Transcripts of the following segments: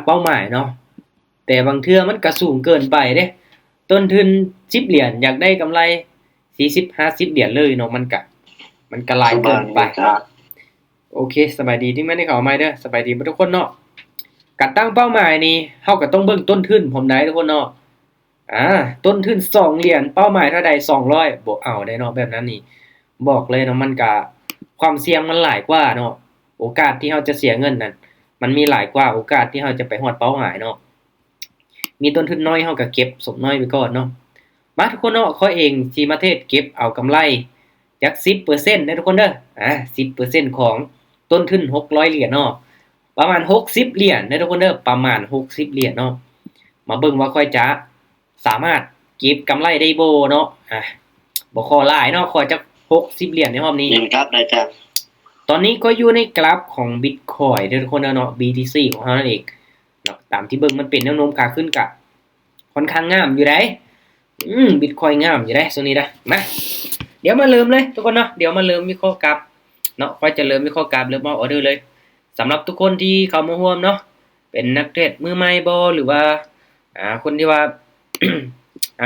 เป้าหมายเนาะแต่บางเทื่อมันก็สูงเกินไปเด้ต้นทุน10เหรียญอยากได้กำไร40-50เหรียญเลยเนาะมันก็หลายเกินไปโอเคสบายดีที่ไม่ได้เข้ามาเด้อสบายดีทุกคนเนาะการตั้งเป้าหมายนี่เฮาก็ต้องเบิ่งต้นทุนผมได้ทุกคนเนาะต้นทุน2เหรียญเป้าหมายเท่าใด200บ่เอาได้เนาะแบบนั้นนี่บอกเลยเนาะมันก็ความเสี่ยงมันหลายกว่าเนาะโอกาสที่เฮาจะเสียเงินนั่นมันมีหลายกว่าโอกาสที่เฮาจะไปฮอดเป้าหมายเนาะมีต้นทุนน้อยเฮาก็เก็บสมน้อยไปก่อนเนาะมาทุกคนเนาะข้อยเองสิมาเทศเก็บเอากำไรจัก10%เด้อทุกคนเด้อ10%ของต้นทุน600เหรียญเนาะประมาณ60เหรียญเด้อทุกคนเด้อประมาณ60เหรียญเนาะมาเบิ่งว่าค่อยจะสามารถเก็บกำไรได้บ่เนาะบ่ขอหลายเนาะขอจัก60เหรียญในรอบนี้ครับได้จ้ะตอนนี้ก็อยู่ในกราฟของ Bitcoin เด้อทุกคนเนาะ BTC ของเฮานั่นเองเนาะตามที่เบิ่งมันเป็นแนวโน้มขาขึ้นกะค่อนข้างงามอยู่ได้Bitcoin งามอยู่ได้ช่วงนี้นะมาเดี๋ยวมาเริ่มเลยทุกคนเนาะเดี๋ยวมาเริ่มวิเคราะห์กราฟเนาะค่อยจะเริ่มวิเคราะห์กราฟเริ่มเอาออเดอร์เลยสำหรับทุกคนที่เข้ามาร่วมเนาะเป็นนักเทรดมือใหม่บ่หรือว่าคนที่ว่า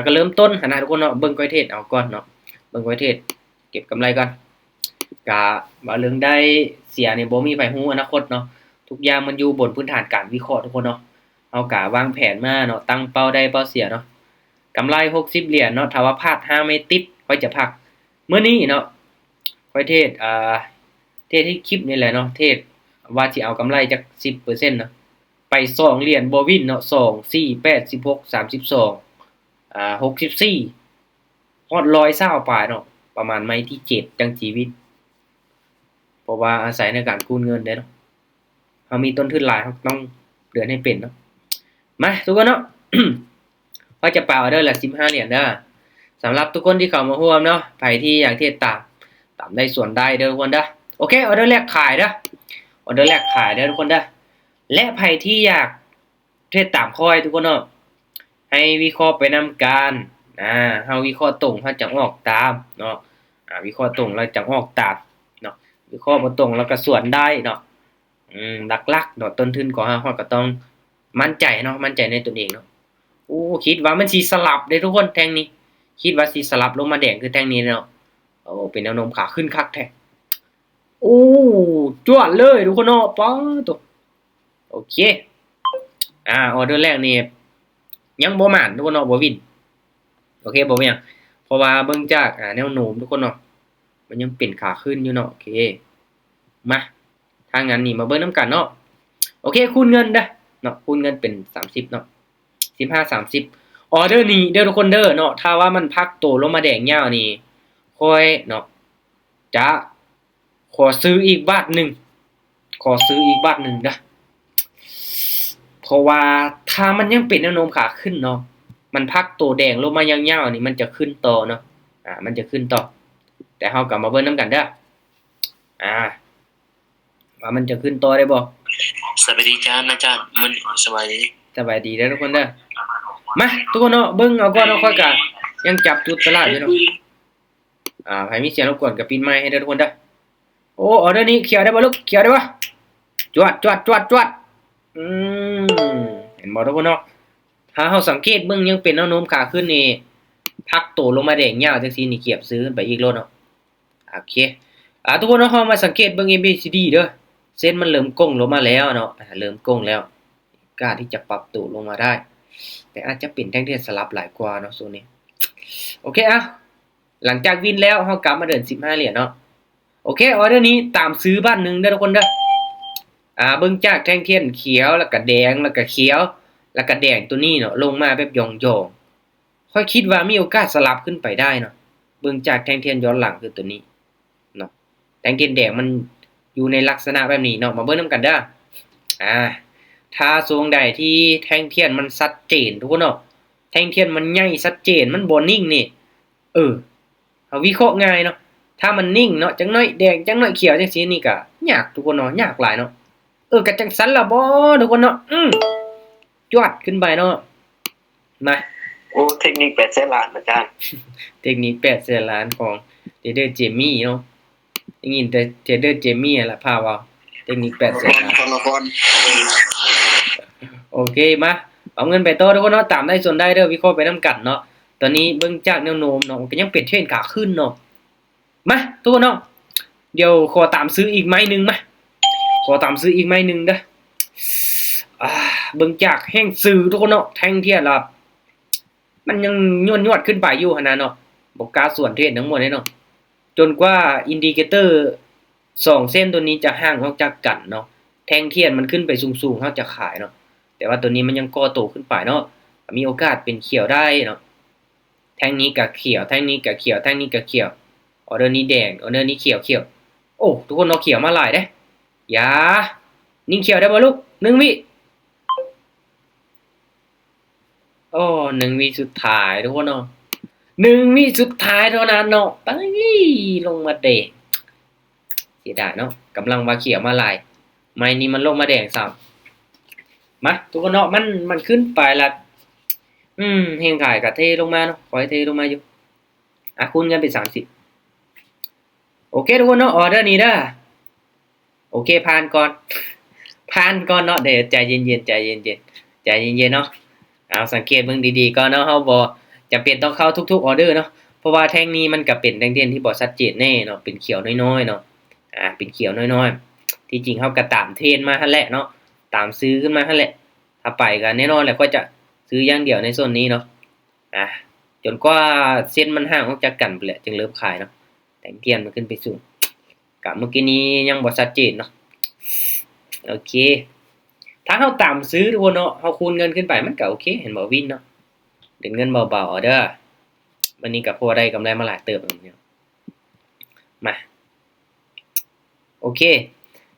ก็เริ่มต้นหั้นนะทุกคนเนาะเบิ่งค่อยเทรดเอาก่อนเนาะเบิ่งค่อยเทรดเก็บกำไรก่อนก็ว่าเรื่องได้เสียนี่บ่มีไผฮู้อนาคตเนาะทุกอย่างมันอยู่บนพื้นฐานการวิเคราะห์ทุกคนเนาะเฮาก็วางแผนมาเนาะตั้งเป้าได้เป้าเสียเนาะกำไร60เหรียญเนาะถ้าว่าพลาด5ไม่ติดค่อยจะพักมื้อนี้เนาะค่อยเทรดเทรดที่คลิปนี่แหละเนาะเทรดว่าสิเอากำไรจัก10%เนาะไป2เหรียญบ่วินเนาะ2 4 8 16 3264ฮอด120ปลายเนาะประมาณไม้ที่7จังชีวิตเพราะว่าอาศัยในการกู้เงินเด้เนาะเฮามีต้นทุนหลายเฮาต้องเดือนให้เป็นเนาะมาทุกคนเนาะ ก็จะเป่าเด้อละ15เหรียญเด้อสำหรับทุกคนที่เข้ามาร่วมเนาะไผที่อยากเทศตามได้ส่วนได้เด้อทุกคนเด้อโอเคออเดอร์แรกขายเด้อออเดอร์แรกขายเด้อทุกคนเด้อและไผที่อยากเทศตามค่อยทุกคนเนาะให้วิเคราะห์ไปนำกันเฮาวิเคราะห์ตรงเฮาจังออกตามเนาะวิเคราะห์ตรงแล้วจังออกตามเนาะวิเคราะห์บ่ตรงแล้วก็ส่วนได้เนาะหลักๆเนาะต้นทุนของเฮาก็ต้องมั่นใจเนาะมั่นใจในตนเองเนาะโอ้คิดว่ามันสิสลับเด้ทุกคนแท่งนี้คิดว่าสิสลับลงมาแดงคือแท่งนี้เนาะโอ้เป็นแนวโน้มขาขึ้นคักแท้โอ้จวดเลยทุกคนเนาะป๊าตโอเคออเดอร์แรกนี่ยังบ่หมานทุกคนเนาะบ่วินโอเคบ่เป็นหยังเพราะว่าเบิ่งจากแนวโน้มทุกคนเนาะมันยังเป็นขาขึ้นอยู่เนาะโอเคมาถ้างั้นนี่มาเบิ่งนำกันเนาะโอเคคูณเงินเด้อเนาะคูณเงินเป็น30เนาะ15-30ออเดอร์นี้เด้อทุกคนเด้อเนาะถ้าว่ามันพักโตลงมาแดงยาวนี่ค่อยเนาะจะขอซื้ออีกบาทหนึ่งขอซื้ออีกบาทหนึ่งนะเพราะว่าถ้ามันยังเป็นแนวโน้มขาขึ้นเนาะมันพักโตแดงลงมายาวๆนี่มันจะขึ้นต่อเนาะมันจะขึ้นต่อแต่เฮากลับมาเบิ่งนํกันเด้อว่ามันจะขึ้นต่อได้บ่สวัสดีจ้าอาจารย์มันสบายดีสบายดีเด้อทุกคนเด้อมาทุกคนเนาะเบิ่งเอาก่อนเนาะค่อยก็ยังจับจุดตลาดอยู่เนาะใครมีเสียงรบกวนก็ปิดไมค์ให้เด้อทุกคนเด้อโอ้ออเดอร์นี้เขียวได้บ่ลูกเขียวได้บ่จวดเห็นบ่ทุกคนเนาะถ้าเฮาสังเกตเบิ่งยังเป็นแนวโน้มขาขึ้นนี่พักโตลงมาแดงยาวจังซี่นี่เก็บซื้อขึ้นไปอีกโลดเนาะโอเคทุกคนเนาะเฮามาสังเกตเบิ่ง ABCD เด้อเส้นมันเริ่มก้งลงมาแล้วเนาะเริ่มก้งแล้วกล้าที่จะปรับตัวลงมาได้แต่อาจจะเป็นแท่งเทียนสลับหลายกว่าเนาะโซนนี้โอเคหลังจากวินแล้วเฮากลับมาเดิน15เหรียญเนาะโอเคออเดอร์นี้ตามซื้อบ้านนึงเด้อทุกคนเด้อเบิ่งจากแท่งเทียนเขียวแล้วก็แดงแล้วก็เขียวแล้วก็แดงตัวนี้เนาะลงมาแบบหย่องๆค่อยคิดว่ามีโอกาสสลับขึ้นไปได้เนาะเบิ่งจากแท่งเทียนย้อนหลังคือตัวนี้เนาะแท่งเทียนแดงมันอยู่ในลักษณะแบบนี้เนาะมาเบิ่งนำกันเด้อถ้าทรงใดที่แท่งเทียนมันชัดเจนทุกคนเนาะแท่งเทียนมันใหญ่ชัดเจนมันบ่นิ่งนี่เอาวิเคราะห์ง่ายเนาะถ้ามันนิ่งเนาะจังน้อยแดงจังน้อยเขียวจังซี่นี่ก็ยากทุกคนเนาะยากหลายเนาะก็จังซั่นล่ะบ่ทุกคนเนาะจวดขึ้นไปเนาะมาโอ้เทคนิค8แสนล้านอาจารย์เทคนิค8แสนล้านของเทรดเดอร์เจมี่เนาะได้ยินแต่เทรดเดอร์เจมี่ล่ะพาว่าเทคนิค8แสนล้านคนละคน โอเคมาเอาเงินไปต่อทุกคนเนาะตามได้ส่วนได้เด้อวิเคราะห์ไปนํกันเนาะตอนนี้เบิ่งจากแนวโน้มเนาะก็ยังเป็นเทรนขาขึ้นเนาะมาทุกคนเนาะเดี๋ยวขอตามซื้ออีกไม้นึงมาขอตามซื้ออีกไม้นึงเด้อเบิ่งจากแห้งซื้อทุกคนเนาะแท่งเทียนล่ะมันยังยวดขึ้นไปอยู่หั่นน่ะเนาะบ่กล้าส่วนเทรนทั้งหมดเลยเนาะจนกว่าอินดิเคเตอร์2เส้นตัวนี้จะห่างออกจากกันเนาะแท่งเทียนมันขึ้นไปสูงๆเฮาจะขายเนาะแต่ว่าตัวนี้มันยังก่อโตขึ้นไปเนาะมีโอกาสเป็นเขียวได้เนาะแท่งนี้ก็เขียวแท่งนี้ก็เขียวแท่งนี้ก็เขียวออเดอร์นี้แดงออเดอร์นี้เขียวโอ้ทุกคนเอาเขียวมาหลายเด้อย่านิ่งเขียวได้บ่ลูก1วิโอ้1วิสุดท้ายทุกคนเนาะ1วิสุดท้ายเท่านั้นเนาะไปลงมาแดงเสียดายเนาะกำลังว่าเขียวมาหลายไม้นี้มันลงมาแดงซ้ำมาทุกคนเนาะมันขึ้นไปละเฮงขายกับเทลงมาเนาะขอให้เทลงมาอยู่คูณกันเป็น30โอเคทุกคนเนาะออเดอร์นี้เด้อโอเคผ่านก่อนเนาะเดี๋ยวใจเย็นเนาะเอาสังเกตเบิ่งดีๆก่อนเนาะเฮาบ่จำเป็นต้องเข้าทุกๆออเดอร์เนาะเพราะว่าแท่งนี้มันก็เป็นแท่งเทียนที่บ่ชัดเจนแน่เนาะเป็นเขียวน้อยๆเนาะเป็นเขียวน้อยๆที่จริงเฮาก็ตามเทรนมาหั่นแหละเนาะตามซื้อขึ้นมาหั่นแหละถ้าไปก็แน่นอนแหละก็จะซื้ออย่างเดียวในโซนนี้เนาะจนกว่าเส้นมันห่างออกจากกันพุ่นแหละจึงเริ่มขายเนาะแท่งเทียนมันขึ้นไปสูงกะเมื่อกี้นี้ยังบ่ชัดเจนเนาะโอเคถ้าเฮาตามซื้อทุกคนเนาะเฮาคูณเงินขึ้นไปมันก็โอเคเห็นบ่วินเนาะเล่นเงินเบาๆเอาเด้อวันนี้ก็พอได้กำไรมาหลายเติบแล้วมาโอเค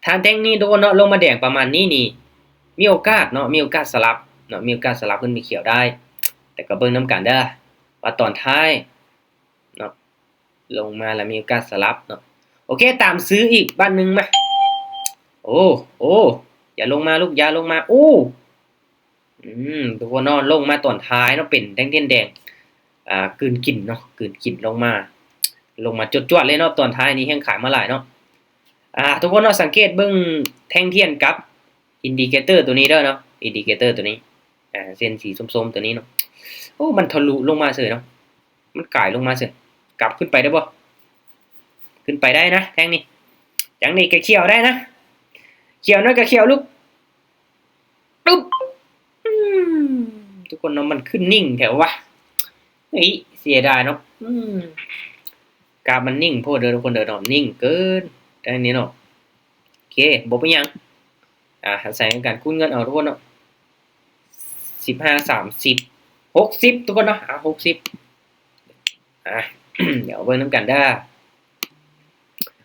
ทางแท่งนี้ทุกคนเนาะลงมาแดงประมาณนี้นี่มีโอกาสเนาะมีโอกาสสลับเนาะมีโอกาสสลับขึ้นไปเขียวได้ แต่ก็เบิ่งนํกันเด้อว่าตอนท้ายเนาะลงมาแล้วมีโอกาสสลับเนาะโอเคตามซื้ออีกบ้านนึงมาโอ้อย่าลงมาลูกอย่าลงมาโอ้ทุกคนเนาะลงมาตอนท้ายเนาะเป็นแดงแดงกลืนกลิ่นเนาะกลืนกลิ่นลงมาจวดๆเลยเนาะตอนท้ายนี้แห้งขายมาหลายเนาะทุกคนเนาะสังเกตเบิ่งแท่งเทียนกับอินดิเคเตอร์ตัวนี้เด้อเนาะอินดิเคเตอร์ตัวนี้เส้นสีส้มๆตัวนี้เนาะโอ้มันทะลุลงมาเฉยเนาะมันก่ายลงมาเฉยกลับขึ้นไปได้บ่ขึ้นไปได้นะแท่งนี้จังนี้ก็เขียวได้นะเขียวน้อยก็เขียวลูกปึ๊บทุกคนเนาะมันขึ้นนิ่งแถววะเฮ้ยเสียดายเนาะกราฟมันนิ่งโพดเด้อทุกคนเด้อเนาะนิ่งเกินแต่อันนี้เนาะโอเคบ่เป็นหยังใส่การคูณเงินเอาทุกคนเนาะ15 30 60ทุกคนเนาะ60เดี๋ยวเบิ่งนำกันเด้อ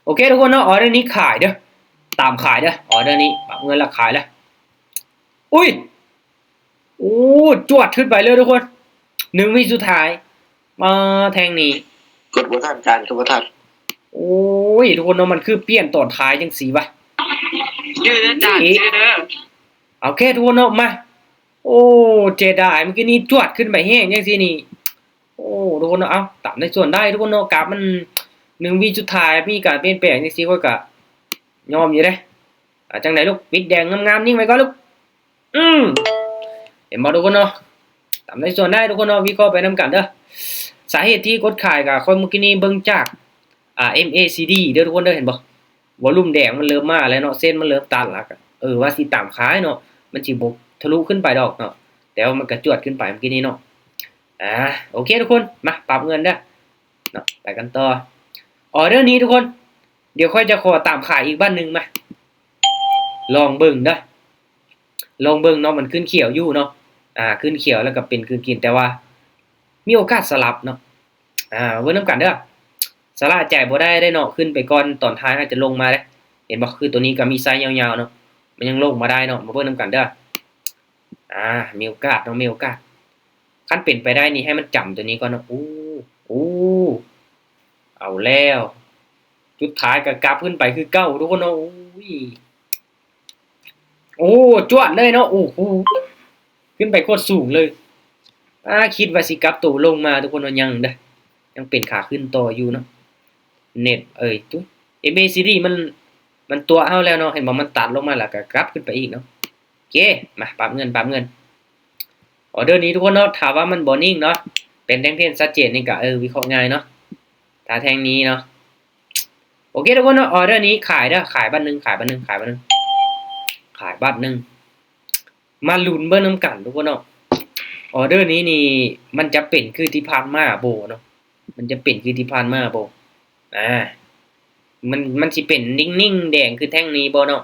โอเคทุกคนเนาะออเดอร์นี้ขายเด้อตามขายเด้อออเดอร์นี้ปรับเงินละขายแล้วอุ้ยโอ้จวดขึ้นไปเลยทุกคน1วิสุดท้ายมาแทงนี้กดบ่ทันจานก็บ่ทันโอ้ยทุกคนเนาะมันคือเปลี่ยนตอนท้ายจังซี่วะยืดจานยืดโอเคทุกคนเนาะมาโอ้เจไดเมื่อกี้นี้จวดขึ้นไปแห้งจังซี่นี่โอ้ทุกคนเนาะเอาตามในส่วนได้ทุกคนเนาะกราฟมัน1วิสุดท้ายมีการเปลี่ยนแปลงจังซี่ค่อยก็ยอมอยู่เด้จังได๋ลูกปิดแดงงามๆนิ่งไว้ก่อนลูกเห็นบ่ทุกคนเนาะตามในส่วนได้ทุกคนเนาะวิเคราะห์ไปนํกันเด้อสาเหตุที่กดขายก็ค่อยเมื่อกี้นี้เบิ่งจากMACD เด้อทุกคนเด้อเห็นบ่วอลุ่มแดงมันเริ่มมาแล้วเนาะเส้นมันเริ่มตัดแล้วก็ว่าสิตามขายเนาะมันสิบ่ทะลุขึ้นไปดอกเนาะแต่ว่ามันก็จวดขึ้นไปเมื่อกี้นี้เนาะโอเคทุกคนมาปรับเงินเด้อเนาะไปกันต่อออเดอร์นี้ทุกคนเดี๋ยวค่อยจะขอตามขายอีกบ้านนึงมาลองเบิ่งเด้อลองเบิ่งเนาะมันขึ้นเขียวอยู่เนาะขึ้นเขียวแล้วก็เป็นคืนกินแต่ว่ามีโอกาสสลับเนาะเบิ่งนำกันเด้อสลาจ่ายบ่ได้เนาะขึ้นไปก่อนตอนท้ายอาจจะลงมาเด้เห็นบ่คือตัวนี้ก็มีไซส์ยาวๆเนาะมันยังลงมาได้เนาะมาเบิ่งนำกันเด้อมีโอกาสเนาะมีโอกาสคันเป็นไปได้นี่ให้มันจำตัวนี้ก่อนเนาะเอาแล้วจุดท้ายก็กลับขึ้นไปคือเก้าทุกคนเนาะจวดเลยเนาะขึ้นไปโคตรสูงเลยคิดว่าสิกลับตัวลงมาทุกคนว่ายังเด้อยังเป็นขาขึ้นต่ออยู่เนาะเน็ตตุ๊ MACD มันตัวเอาแล้วเนาะเห็นบ่มันตัดลงมาแล้วก็กลับขึ้นไปอีกเนาะ เคมาปรับเงินออเดอร์นี้ทุกคนเนาะถามว่ามันบ่นิ่งเนาะเป็นแท่งเทียนชัดเจนนี่ก็วิเคราะห์ง่ายเนาะถ้าแท่งนี้เนาะโอเคทุกคนเนาะออเดอร์นี้ขายเด้อขายบัตรหนึ่งมาลุ้นเบิ่งนำกันทุกคนเนาะออเดอร์นี้นี่มันจะเป็นคือที่ผ่านมาบ่เนาะมันจะเป็นคือที่ผ่านมาบ่มันสิเป็นนิ่งๆแดงคือแท่งนี้บ่เนาะ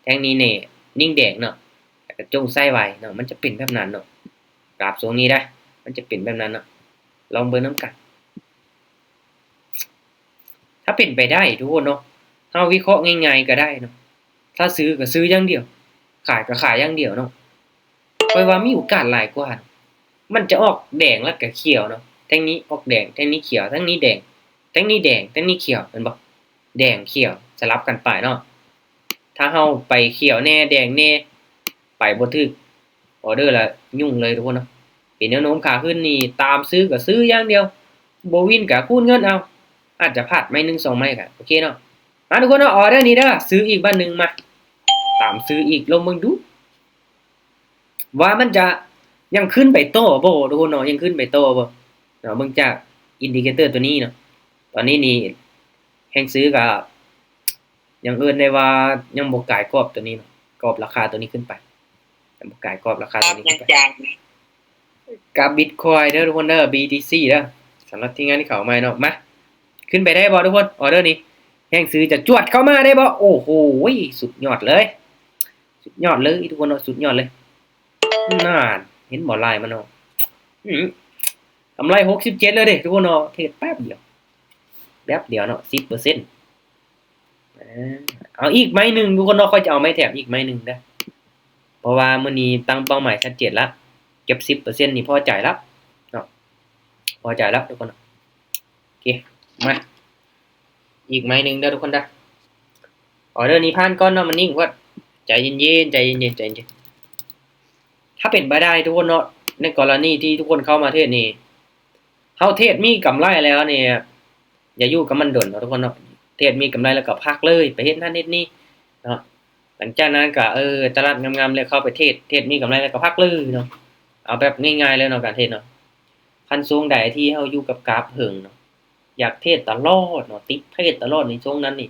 แท่งนี้เนี่ยนิ่งแดงเนาะแล้วก็จงไส้ไว้เนาะมันจะเป็นแบบนั้นเนาะกราฟทรงนี้ได้มันจะเป็นแบบนั้นเนาะลองเบิ่งนำกันถ้าเป็นไปได้ทุกคนเนาะเฮาวิเคราะห์ง่ายๆก็ได้เนาะถ้าซื้อก็ซื้ออย่างเดียวขายก็ขายอย่างเดียวเนาะค่อยว่ามีโอกาสหลายกว่ามันจะออกแดงแล้วก็เขียวเนาะแท่งนี้ออกแดงแท่งนี้เขียวแท่งนี้แดงแท่งนี้แดงแท่งนี้เขียวเห็นบ่แดงเขียวสลับกันไปเนาะถ้าเฮาไปเขียวแน่แดงแน่ไปบ่ถึกออเดอร์ละยุ่งเลยทุกคนเนาะเป็นแนวโน้มขาขึ้นนี่ตามซื้อก็ซื้ออย่างเดียวบ่วินก็คูณเงินเอาอาจจะพลาดไม้1 2ไม้ก็โอเคเนาะมาทุกคนเนาะออเดอร์นี้เด้อซื้ออีกบ้านนึงมาตามซื้ออีกลองเบิ่งดูว่ามันจะยังขึ้นไปโตบ่ทุกคนเนาะยังขึ้นไปโตบ่เนาะเบิ่งจากอินดิเคเตอร์ตัวนี้เนาะตอนนี้นี่แฮงซื้อก็ยังเอิ้นได้ว่ายังบ่กายกรอบตัวนี้เนาะกรอบราคาตัวนี้ขึ้นไปยังบ่กายกรอบราคาตัวนี้ขึ้นไปกับ Bitcoin เด้อทุกคนเด้อ BTC เด้อสำหรับที่งานที่เข้ามาเนาะมาขึ้นไปได้บ่ทุกคนออเดอร์นี้แฮงซื้อจะจวดเข้ามาได้บ่โอ้โหสุดยอดเลยทุกคนเนาะสุดยอดเลยน่านเห็นบ่ลายมันเนาะกำไร67เลยเด้ทุกคนเนาะเทรดแป๊บเดียวเนาะ 10% เอาอีกไม้หนึ่งทุกคนเนาะค่อยจะเอาไม้แถมอีกไม้หนึ่งได้เพราะว่ามื้อนี้ตั้งเป้าหมายชัดเจนแล้วเก็บ 10% นี่พอใจแล้วเนาะพอใจแล้วทุกคนโอเคมาอีกไม้หนึ่งเด้อทุกคนเด้อออเดอร์นี้ผ่านก่อนเนาะมันนิ่งว่าใจเย็นถ้าเป็นไปได้ทุกคนเนาะในกรณีที่ทุกคนเข้ามาเทศนี่เฮาเทศมีกำไรแล้วเนี่ยอย่าอยู่กับมันดนเนาะทุกคนเนาะเทศมีกำไรแล้วก็พักเลยไปเฮ็ดนั่นเฮ็ดนี่เนาะหลังจากนั้นก็ตลาดงามๆเลยเข้าไปเทศมีกำไรแล้วก็พักเลยเนาะเอาแบบง่ายๆเลยเนาะการเทศเนาะคันช่วงใดที่เฮาอยู่กับกราฟเหิงเนาะอยากเทศตลอดเนาะติดเทศตลอดในช่วงนั้นนี่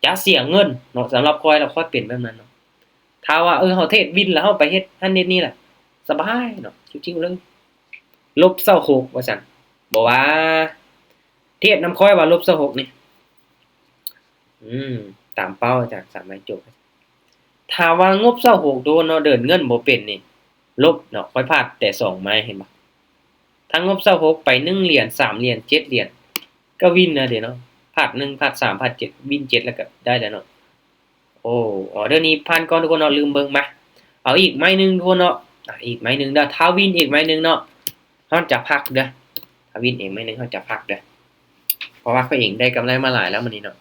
จะเสียเงินเนาะสำหรับคอยเราค่อยเป็นแบบนั้นเนาะถ้าว่าเฮาเทศวินแล้วเฮาไปเฮ็ดนั่นเฮ็ดนี่แหละสบายเนาะชิวๆเลยลบ26ว่าซั่นบ่ว่าเทศนำคอยว่าลบ26นี่ตามเป้าจาก3ไม้จบถ้าว่างบ26โดนเนาะเดินเงินบ่เป็นนี่ลบเนาะค่อยพลาดแต่2ไม้เห็นบ่ถ้างบ26ไป1เหรียญ3เหรียญ7เหรียญก็วินนะเด้เนาะพลาด1พลาด3พลาด7วิน7แล้วก็ได้แล้วเนาะโอ้ออเดอร์นี้ผ่านก่อนทุกคนเนาะลืมเบิ่งมาเอาอีกไม้นึงทุกคนเนาะอีกไม้นึงเด้อถ้าวินอีกไม้นึงเนาะเฮาจะพักเด้อถ้าวินอีกไม้นึงเฮาจะพักเด้อเพราะว่าเขาเองได้กำไรมาหลายแล้วมื้อนี้เนาะ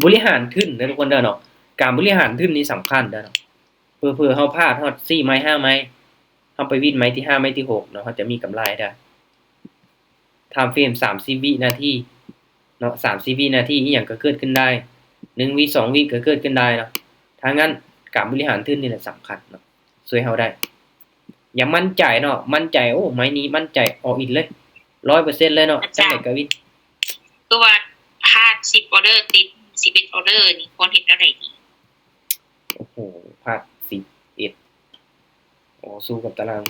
บริหารทุนเด้อทุกคนเด้อเนาะการบริหารทุนนี่สำคัญเด้อเนาะเผื่อเฮาพลาดฮอด4ไม้5ไม้เฮาไปวินไม้ที่5ไม้ที่6เนาะเฮาจะมีกำไรได้ไทม์เฟรม30วินาทีเนาะ30วินาทีอีหยังก็เกิดขึ้นได้1วิ2วิก็เกิดขึ้นได้เนาะถ้างั้นการบริหารทุนนี่แหละสำคัญเนาะช่วยเฮาได้อย่ามั่นใจเนาะมั่นใจโอ้ไม้นี้มั่นใจออกอินเลย 100% เลยเนาะจังได๋ก็วินคือว่าพลาด10ออเดอร์ติด11ออเดอร์นี่ควรเฮ็ดแนวใดดีโอ้โหพลาด11โอ้สู้กับตาราง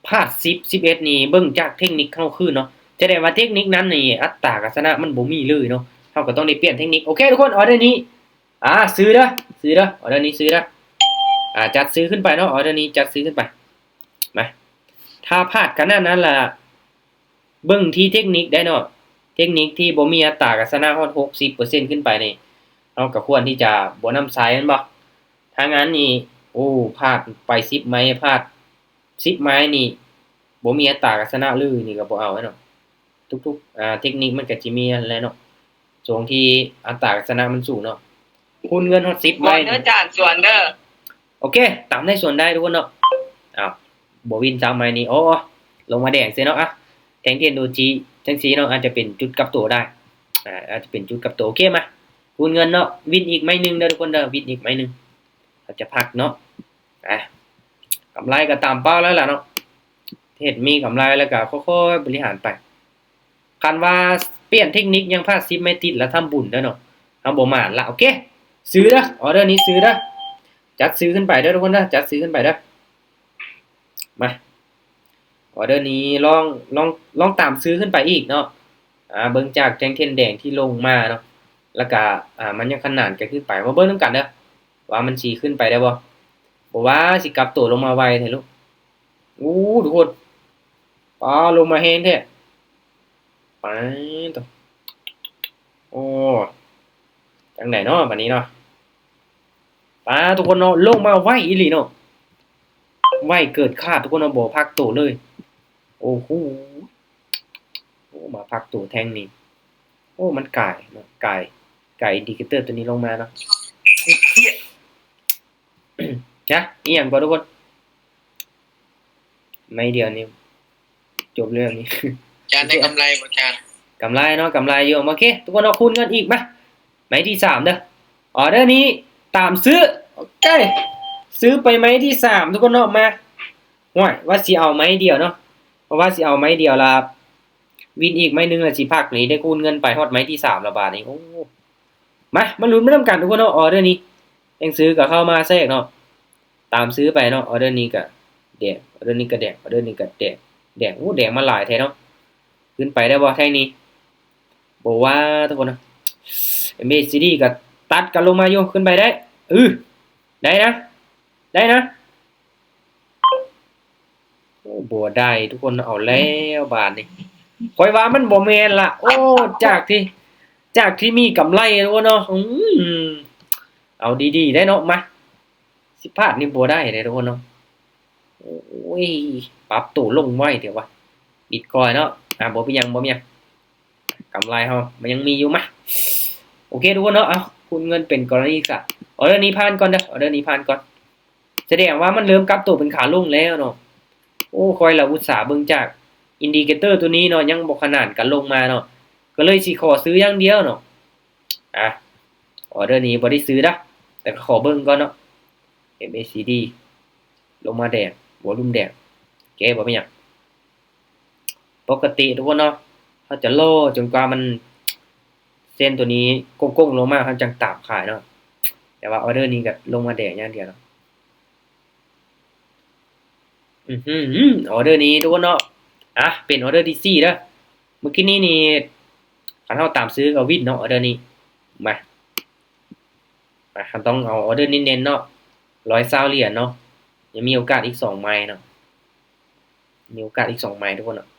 พลาด10 11นี่เบิ่งจากเทคนิคเฮาคือเนาะจะได้ว่าเทคนิคนั้นนี่อัตราการชนะมันบ่มีเลยเนาะเฮาก็ต้องได้เปลี่ยนเทคนิคโอเคทุกคนออเดอร์นี้ซื้อเด้อออเดอร์นี้ซื้อเด้อจัดซื้อขึ้นไปเนาะออเดอร์นี้จัดซื้อขึ้นไปมาถ้าพลาดกันนั้นล่ะเบิ่งที่เทคนิคได้เนาะเทคนิคที่บ่มีอัตราการชนะฮอด 60% ขึ้นไปนี่เฮาก็ควรที่จะบ่นำใช้แม่นบ่ถ้างั้นนี่โอ้พลาดไป10ไม้พลาด10ไม้นี่บ่มีอัตราการชนะเลยนี่ก็บ่เอาเนาะทุกๆเทคนิคมันก็สิมีนั่นแหละเนาะช่วงที่อัตราการชนะมันสูงเนาะคูณเงินฮอด10ไม้เด้อจานส่วนเด้อโอเคตามได้ส่วนได้ทุกคนเนาะอ้าวบ่วิน3ไม้นี่โอ้ลงมาแดงซิเนาะแทงเทียนโดจิจังซี่เนาะอาจจะเป็นจุดกลับตัวได้อาจจะเป็นจุดกลับตัวโอเคมาคูณเงินเนาะวินอีกไม้นึงเด้อทุกคนเด้อวินอีกไม้นึงเราจะพักเนาะ อ่ะกำไรก็ตามเป้าแล้วล่ะเนาะเฮ็ดมีกำไรแล้วก็ค่อยๆบริหารไปคันว่าเปลี่ยนเทคนิคยังพาสิบไม่ติดแล้วทำบุญเด้อเนาะทำบ่มานละโอเคซื้อเด้อออเดอร์นี้ซื้อเด้อจัดซื้อขึ้นไปเด้อทุกคนเด้อจัดซื้อขึ้นไปเด้อมาออเดอร์นี้ลองตามซื้อขึ้นไปอีกเนาะเบิ่งจากแจ้งเทียนแดงที่ลงมาเนาะแล้วก็มันยังขนานกันขึ้นไปมาเบิ่งนํกันเด้อว่ามันสิขึ้นไปได้บ่บ่ว่าสิกลับตัวลงมาไวแท้ลูกทุกคนลงมาแฮงแท้ไปต่อโอ้จังไดเนาะบัดนี้เนาะทุกคนเนาะลงมาไวอีหลีเนาะไวเกิดคาดทุกคนเนาะบ่พักตัวเลยโอ้โหมาพักตัวแทงนี่มันก่ายเนาะก่ายอินดิเคเตอร์ตัวนี้ลงมาเนาะนะอีหยังบ่ทุกคนไม่เดียวนี่จบเรื่องนี้ จานได้กำไรบ่จาน กำไรเนาะกำไรเยอะโอเคทุกคนเอาคูณกันอีกมาไม้ที่3เด้อออเดอร์นี้ตามซื้อโอเคซื้อไปไม้ที่3ทุกคนเนาะมาว่าสิเอาไม้เดียวเนาะเพราะว่าสิเอาไม้เดียวละวินอีกไม้นึงละสิพักนี่ได้คูณเงินไปฮอดไม้ที่3ละบาทนี่มาลุ้นมานํกันทุกคนเนาะออเดอร์นี้ยังซื้อก็เข้ามาแทรกเนาะตามซื้อไปเนาะออเดอร์นี้ก็แดงออเดอร์นี้ก็แดงออเดอร์นี้ก็แดงแดงมาหลายแท้เนาะขึ้นไปได้บ่แท่งนี้บ่ว่าทุกคนนะ MACD ก็ตัดกันลงมาอยู่ขึ้นไปได้ได้นะบ่ได้ทุกคนเอาแล้วบาทนี่ค่อยว่ามันบ่แม่นล่ะจากที่มีกำไรทุกคนเนาะเอาดีๆได้เนาะมาสิพลาดนี่บ่ได้เด้ทุกคนเนาะปรับตัวลงไว้เดี๋ยวว่าBitcoinเนาะบ่เป็นหยังกำไรเฮามันยังมีอยู่มาโอเคทุกคนเนาะเอาคูณเงินเป็นกรณีศึกษาออเดอร์นี้ผ่านก่อนเด้อออเดอร์นี้ผ่านก่อนแสดงว่ามันเริ่มกลับตัวเป็นขาลงแล้วเนาะคอยละอุตสาห์เบิ่งจากอินดิเคเตอร์ตัวนี้เนาะยังบ่ขนาดกันลงมาเนาะก็เลยสิขอซื้ออย่างเดียวเนาะออเดอร์นี้บ่ได้ซื้อนะแต่ขอเบิ่งก่อนเนาะ MACD ลงมาแดงวอลุ่มแดงโอเคบ่เป็นหยังปกติทุกคนเนาะเขาจะโล่จนกว่ามันเส้นตัวนี้โก้งๆลงมาเขาจังตามขายเนาะแต่ว่าออเดอร์นี้ก็ลงมาแดงอย่างเดียวเนาะออเดอร์นี้ทุกคนเนาะเป็นออเดอร์ที่4เด้อเมื่อกี้นี่คันเฮาตามซื้อก็วินเนาะออเดอร์นี้มาคันต้องเอาออเดอร์เน้นๆเนาะ120เหรียญเนาะยังมีโอกาสอีก2ไม้เนาะมีโอกาสอีก2ไม้ทุกคนเนาะ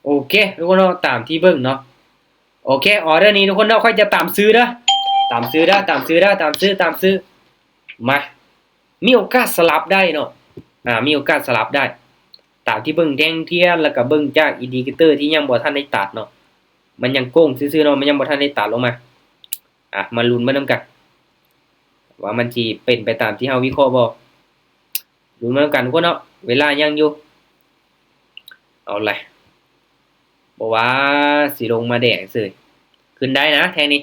โอเคทุกคนเนาะตามที่เบิ่งเนาะโอเคออเดอร์นี้ทุกคนเนาะค่อยจะตามซื้อเด้อตามซื้อมามีโอกาสสลับได้เนาะมีโอกาสสลับได้ตามที่เบิ่งแท่งเทียนแล้วก็เบิ่งจากอินดิเคเตอร์ที่ยังบ่ทันได้ตัดเนาะมันยังโก้งซื่อๆเนาะมันยังบ่ทันได้ตัดลงมามาลุ้นมานํกันว่ามันสิเป็นไปตามที่เฮาวิเคราะห์บ่ลุ้นมานํกันทุกคนเนาะเวลายังอยู่เอาล่ะบอกว่าสีลงมาแดงเสยขึ้นได้นะแทงนี้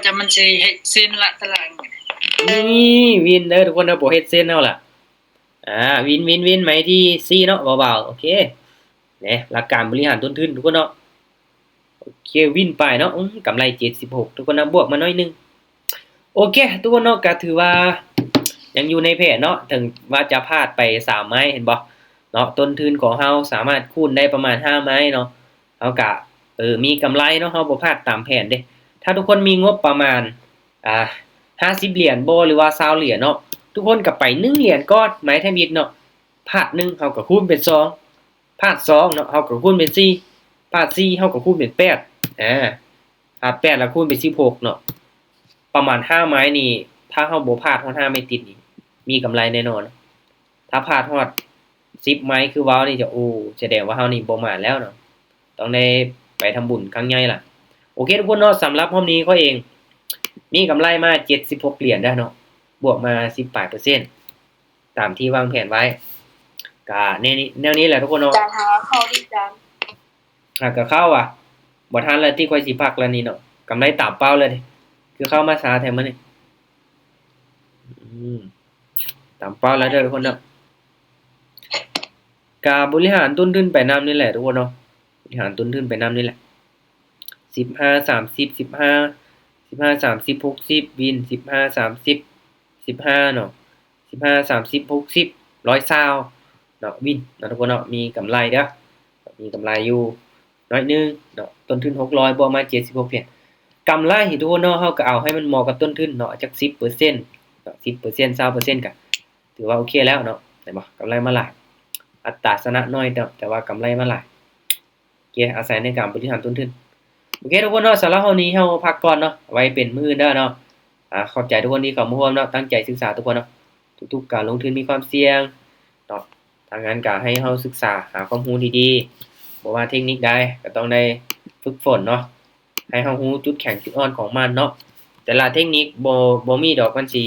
จะมันสิเฮ็ดเส้นละตารางนี่วินเด้อทุกคนเด้อบ่เฮ็ดเส้นเอาล่ะวินไหมที่4เนาะเบาๆโอเคเนี่ยหลักการบริหารต้นทุนทุกคนเนาะโอเควินไปเนาะกำไร76ทุกคนนะบวกมาหน่อยนึงโอเคทุกคนเนาะก็ถือว่ายังอยู่ในแผนเนาะถึงว่าจะพลาดไป3ไม้เห็นบ่เนาะต้นทุนของเฮาสามารถคูณได้ประมาณ5ไม้เนาะเฮาก็มีกำไรเนาะเฮาบ่พลาดตามแผนเด้ถ้าทุกคนมีงบประมาณ50เหรียญบ่หรือว่า20เหรียญเนาะทุกคนก็ไป1เหรียญก่อนไม้แทมิดเนาะพลาด1เฮาก็คูณเป็น2พลาด2เนาะเฮาก็คูณเป็น4พลาด4เฮาก็คูณเป็น8พลาด8แล้วคูณเป็น16เนาะประมาณ5ไม้นี่ถ้าเฮาบ่พลาดฮอด5ไม้ติดนี่มีกำไรแน่นอนถ้าพลาดฮอด10ไม้คือว้าวนี่จะแสดงว่าเฮานี่บ่มาแล้วเนาะต้องได้ไปทำบุญครั้งใหญ่ล่ะโอเคทุกคนเนาะสำหรับรอบนี้ก็เองมีกำไรมา76เหรียญได้เนาะบวกมา 18% ตามที่วางแผนไว้ก็แนวนี้แหละทุกคนเนาะจานหาเข้าดิจานก็เข้าบ่ทันแล้วที่ค่อยสิพักแล้วนี่เนาะกำไรตามเป้าเลย คือเข้ามาช้าแท้มื้อนี้อืมตามเป้าแล้วเด้อทุกคนเนาะก็บริหารต้นทุนไปนำนี่แหละทุกคนเนาะบริหารต้นทุนไปนำนี่แหละ15 30 15 15 30 60วิน15 30 15เนาะ15 30 60 120เนาะวินเนาะทุกคนเนาะมีกำไรเด้อมีกำไรอยู่น้อยหนึงเนาะต้นทุน600บวกมา76เพียงกำไรทุกคนเนาะเฮาก็เอาให้มันเหมาะกับต้นทุนเนาะจัก10%เนาะ10% 20%ก็ถือว่าโอเคแล้วเนาะเห็นบ่กำไรมาหลายอัตราชนะน้อยเนาะแต่ว่ากำไรมาหลายโอเคอาศัยในการบริหารต้นทุนโอเคทุกคนเนาะสำหรับเฮานี้เฮาพักก่อนเนาะไว้เป็นมื้ออื่นเด้อเนาะขอบใจทุกคนที่เข้ามาร่วมเนาะตั้งใจศึกษาทุกคนเนาะทุกๆการลงทุนมีความเสี่ยงเนาะทางนั้นก็ให้เฮาศึกษาหาความรู้ดีๆบ่ว่าเทคนิคใดก็ต้องได้ฝึกฝนเนาะให้เฮารู้จุดแข็งจุดอ่อนของมันเนาะแต่ละเทคนิคบ่มีดอกมันสิ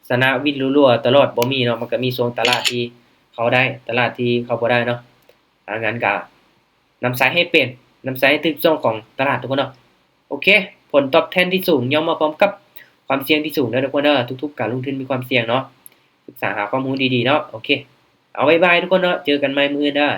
ชนะวินรั่วๆตลอดบ่มีเนาะมันก็มีช่วงตลาดที่เขาได้ตลาดที่เขาบ่ได้เนาะทางนั้นก็นำใช้ให้เป็นนำใช้ให้ถึกช่วงของตลาดทุกคนเนาะโอเคผลตอบแทนที่สูงย่อมมาพร้อมกับความเสี่ยงที่สูงเด้อทุกคนเด้อทุกๆการลงทุนมีความเสี่ยงเนาะศึกษาหาความรู้ดีๆเนาะโอเคเอาบ๊ายบายทุกคนเนาะเจอกันใหม่มื้ออื่นเด้อ